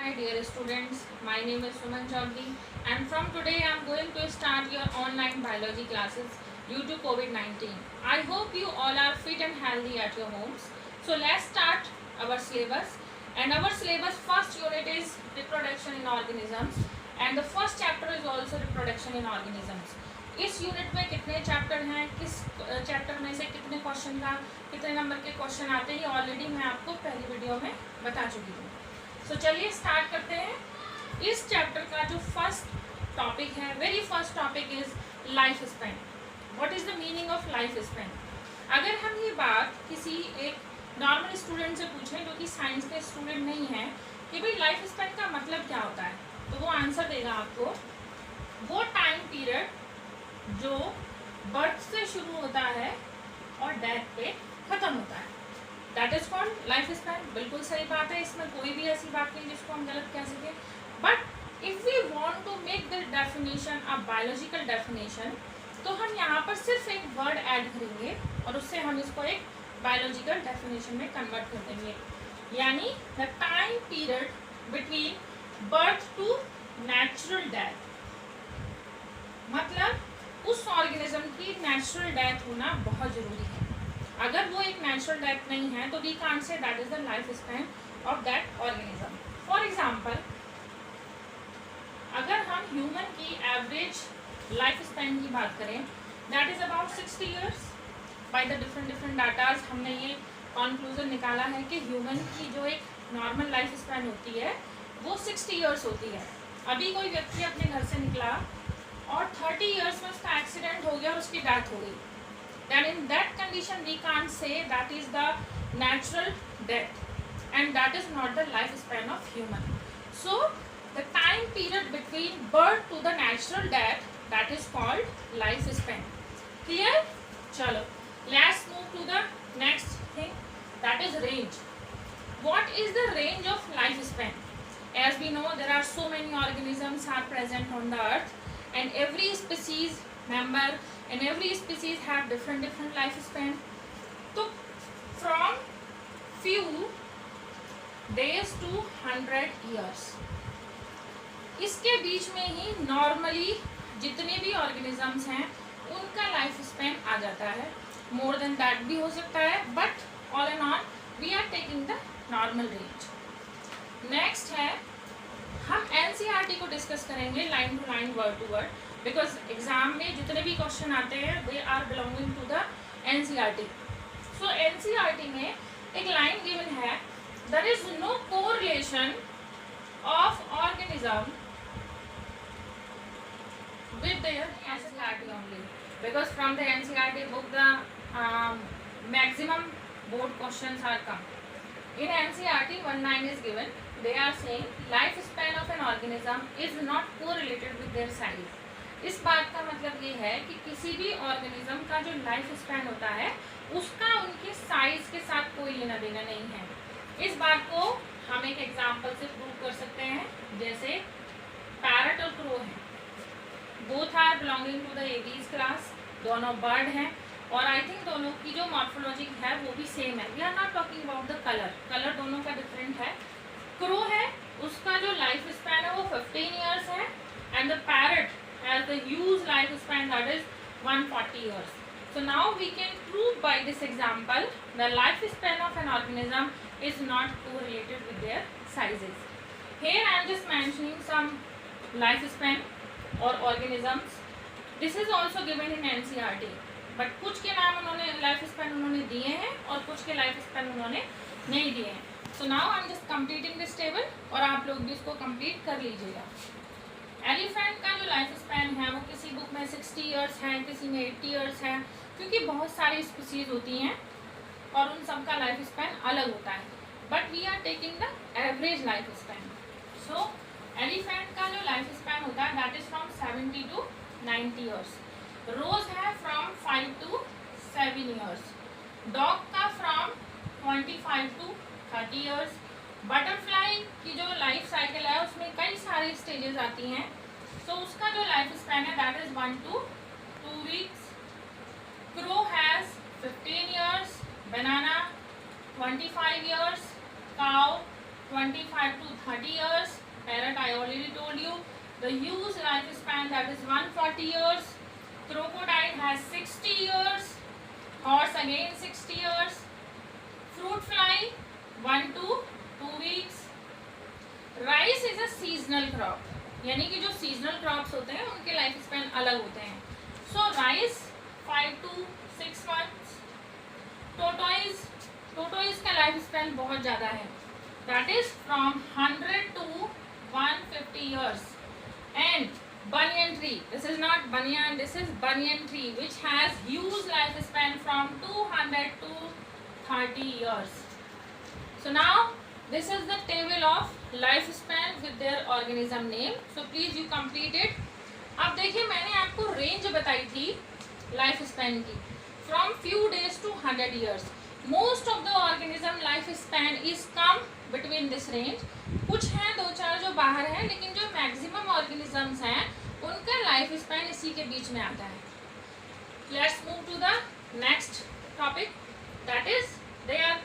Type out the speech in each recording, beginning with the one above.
my dear students. My name is Suman Chaudhary and from today I am going to start your online biology classes due to COVID-19. I hope you all are fit and healthy at your homes. So let's start our syllabus. And our syllabus first unit is reproduction in organisms and the first chapter is also reproduction in organisms. इस unit में कितने chapter हैं, किस chapter में से कितने question का कितने नंबर के क्वेश्चन आते हैं, ऑलरेडी मैं आपको पहली वीडियो में बता चुकी हूँ. सो चलिए स्टार्ट करते हैं. इस चैप्टर का जो फर्स्ट टॉपिक है, very first topic is life span. What is the meaning of life span? अगर हम ये बात किसी एक नॉर्मल स्टूडेंट से पूछें जो कि साइंस के स्टूडेंट नहीं है कि भाई लाइफ स्पैन का मतलब क्या होता है, तो वो आंसर देगा आपको वो टाइम पीरियड जो बर्थ से शुरू होता है और डेथ पे खत्म होता है. That is called life span. बिल्कुल सही बात है, इसमें कोई भी ऐसी बात नहीं जिसको हम गलत कह सकें. But if we want to make the definition a biological definition, तो हम यहाँ पर सिर्फ एक वर्ड ऐड करेंगे और उससे हम इसको एक बायोलॉजिकल डेफिनेशन में कन्वर्ट कर देंगे. यानी the time period between birth to natural death. मतलब उस ऑर्गेनिज्म की नेचुरल डेथ होना बहुत ज़रूरी है. अगर वो एक नेचुरल डेथ नहीं है तो we can't say that is the life span of that organism. For example, अगर हम ह्यूमन की एवरेज लाइफ स्पैन की बात करें, that is about 60 years. By the different datas हमने ये कंक्लूजन निकाला है कि ह्यूमन की जो एक नॉर्मल लाइफ स्पैन होती है वो 60 ईयर्स होती है. अभी कोई व्यक्ति अपने घर से निकला और 30 ईयर्स में उसका एक्सीडेंट हो गया और उसकी डेथ हो गई, then in that condition we can't say that is the natural death and that is not the lifespan of human. So the time period between birth to the natural death, that is called lifespan. Clear? Chalo, let's move to the next thing, that is range. What is the range of lifespan? As we know, there are so many organisms are present on the earth and every species member and every species have different lifespan. So from few days to 100 years, इसके बीच में ही normally जितने भी organisms हैं उनका life span आ जाता है. More than that भी हो सकता है, but all and all we are taking the normal range. Next है, हम एनसीईआरटी को डिस्कस करेंगे line to line, word to word, because exam में जितने भी क्वेश्चन आते हैं they are belonging to the NCERT. So NCERT में एक लाइन गिवन है, there is no correlation of organism with their NCERT only, because from the NCERT book the maximum board questions are come. In NCERT, one line is given. They are saying lifespan of an organism is not correlated with their size. इस बात का मतलब ये है कि किसी भी organism का जो लाइफ स्पैन होता है उसका उनके साइज के साथ कोई लेना देना नहीं है. इस बात को हम एक एग्जांपल से प्रूव कर सकते हैं. जैसे पैरट और क्रो हैं, both are belonging to the Aves class, दोनों बर्ड हैं और आई थिंक दोनों की जो मॉर्फोलॉजी है वो भी सेम है. We are not talking about the colour दोनों का डिफरेंट है. क्रो है, उसका जो लाइफ स्पैन है वो 15 ईयर्स है and the parrot has the huge life span that is 140 years. So now we can prove by this example the life span of an organism is not correlated with their sizes. Here I am just mentioning some life span और organisms. This is also given in NCERT, but कुछ के नाम उन्होंने life span उन्होंने दिए हैं और कुछ के लाइफ स्पैन उन्होंने नहीं दिए हैं. So now I am just completing this table और आप लोग भी इसको कंप्लीट कर लीजिएगा. एलिफेंट का जो लाइफ स्पैन है वो किसी बुक में 60 ईयर्स है, किसी में 80 ईयर्स है, क्योंकि बहुत सारी स्पीसीज होती हैं और उन सब का लाइफ स्पैन अलग होता है. But we are taking the average life span. So elephant का जो लाइफ स्पैन होता है that is from 70 to 90 years. Rose है फ्रॉम 5 to 7 ईयर्स. डॉग का फ्रॉम 25 to 30 ईयर्स. बटरफ्लाई की जो लाइफ साइकिल है उसमें कई सारी स्टेजेस आती हैं, तो उसका जो लाइफ स्पैन है that is 1 to 2 weeks. Crow has 15 years, banana 25 years, cow 25 to 30 years. Parrot, I already told you. The ewes lifespan, that is 140 years. Crocodile has 60 years. Horse again 60 years. Fruit fly 1 to 2 weeks. Rice is a seasonal crop, यानी कि जो seasonal crops होते हैं उनके life span अलग होते हैं. सो rice 5 to 6 months. Tortoise का लाइफ स्पैन बहुत ज़्यादा है, that is from 100 to 150 years. And banyan tree, this is not banyan, this is banyan tree, which has huge lifespan from 200 to 30 years. So now this is the table of lifespan with their organism name. So please you complete it. अब देखिए मैंने आपको range बताई थी life span की, from few days to 100 years. Most of the organism life span is come between this range. कुछ हैं दो चार जो बाहर हैं, लेकिन जो मैक्सिमम ऑर्गेनिजम्स हैं उनका लाइफ स्पैन इसी के बीच में आता है. Let's move to the next topic, that is they are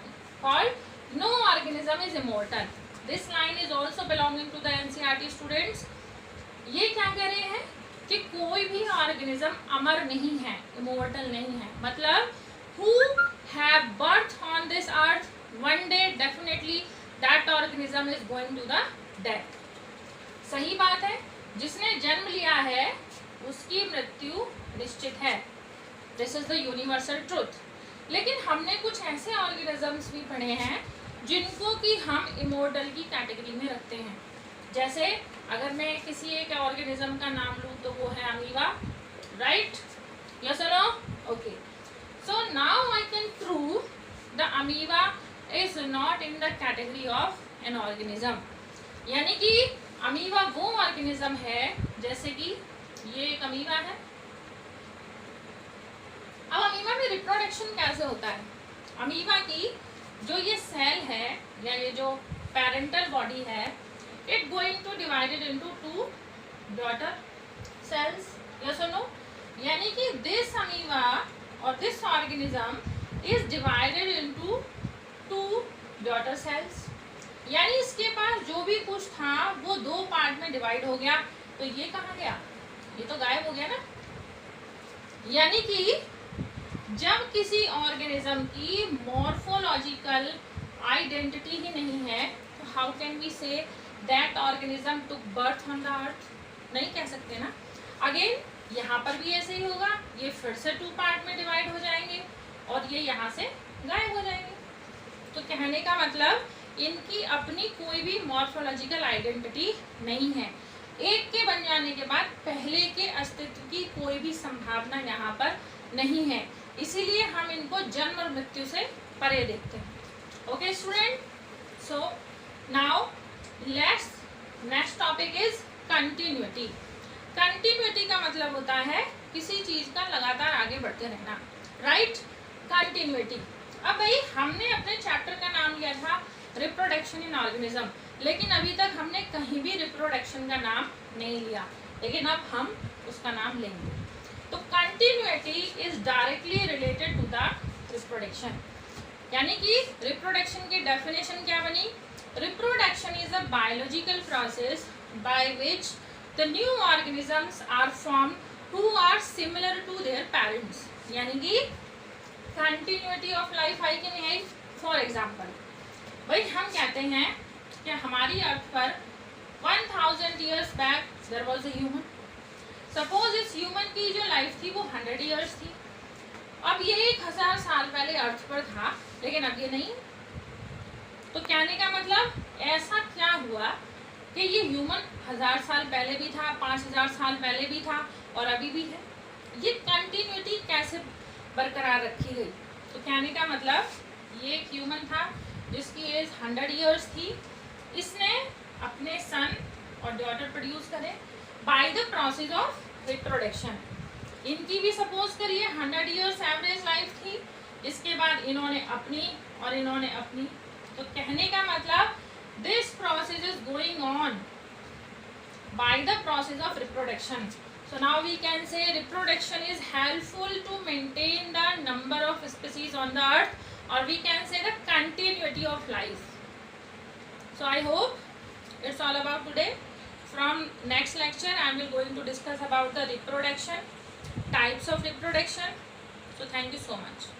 called no organism is immortal. This line is also belonging to the NCERT students. ये क्या कह रहे हैं कि कोई भी ऑर्गेनिज्म अमर नहीं है, इमोर्टल नहीं है. मतलब who have birth on this earth, one day definitely that organism is going to the death. सही बात है, जिसने जन्म लिया है उसकी मृत्यु निश्चित है. This is the universal truth. लेकिन हमने कुछ ऐसे ऑर्गेनिजम्स भी पढ़े हैं जिनको कि हम इमोर्टल की कैटेगरी में रखते हैं. जैसे अगर मैं किसी एक ऑर्गेनिज्म का नाम लूँ तो वो है अमीबा, राइट? यस और no? Okay. So now I can prove the amoeba is not in the category of an organism. यानी कि अमीबा वो ऑर्गेनिज्म है, जैसे कि ये एक अमीबा है. अब अमीबा में रिप्रोडक्शन कैसे होता है? अमीबा की जो ये सेल है या ये जो पेरेंटल बॉडी है, it going two divided into 2 daughter cells. Yes और नो? यानी कि दिस अमीबा और this organism is divided into 2 daughter cells. यानी इसके पास जो भी कुछ था वो 2 पार्ट में डिवाइड हो गया. तो ये कहाँ गया? ये तो गायब हो गया ना. यानी कि जब किसी ऑर्गेनिज्म की मॉर्फोलॉजिकल आइडेंटिटी ही नहीं है तो how can we say that organism took birth on the earth? नहीं कह सकते ना. अगेन यहाँ पर भी ऐसे ही होगा, ये फिर से 2 पार्ट में डिवाइड हो जाएंगे और ये यहाँ से गायब हो जाएंगे. तो कहने का मतलब इनकी अपनी कोई भी मॉर्फोलॉजिकल आइडेंटिटी नहीं है. एक के बन जाने के बाद पहले के अस्तित्व की कोई भी संभावना यहाँ पर नहीं है. इसीलिए हम इनको जन्म और मृत्यु से परे देखते हैं. Okay student, so now let's next topic is continuity. Continuity का मतलब होता है किसी चीज का लगातार आगे बढ़ते रहना, राइट? कंटिन्यूटी. अब भाई हमने अपने चैप्टर का नाम लिया था रिप्रोडक्शन इन ऑर्गेनिज्म, लेकिन अभी तक हमने कहीं भी रिप्रोडक्शन का नाम नहीं लिया, लेकिन अब हम उसका नाम लेंगे. तो continuity is directly related to the reproduction. यानी कि रिप्रोडक्शन की डेफिनेशन क्या बनी? Reproduction is a biological process by which the new organisms are formed who are similar to their parents. यानी कि continuity of life आई कि नहीं आई? फॉर एग्जाम्पल भाई हम कहते हैं कि हमारी अर्थ पर 1000 years back there was a human. Suppose इस ह्यूमन की जो लाइफ थी वो 100 years थी. अब ये 1000 साल पहले अर्थ पर था, लेकिन अब ये नहीं. तो कहने का मतलब ऐसा क्या हुआ कि ये ह्यूमन 1000 साल पहले भी था, 5000 साल पहले भी था और अभी भी है. ये कंटिन्यूटी कैसे बरकरार रखी गई? तो कहने का मतलब ये एक ह्यूमन था जिसकी एज 100 years थी. इसने अपने सन और डॉटर प्रोड्यूस करे by the process of reproduction. इनकी भी सपोज करिए 100 years एवरेज लाइफ थी. इसके बाद इन्होंने अपनी और इन्होंने अपनी. तो कहने का मतलब this process is going on by the process of reproduction. So now we can say reproduction is helpful to maintain the number of species on the earth, or we can say the continuity of life. So I hope it's all about today. From next lecture I will going to discuss about the reproduction, types of reproduction. So thank you so much.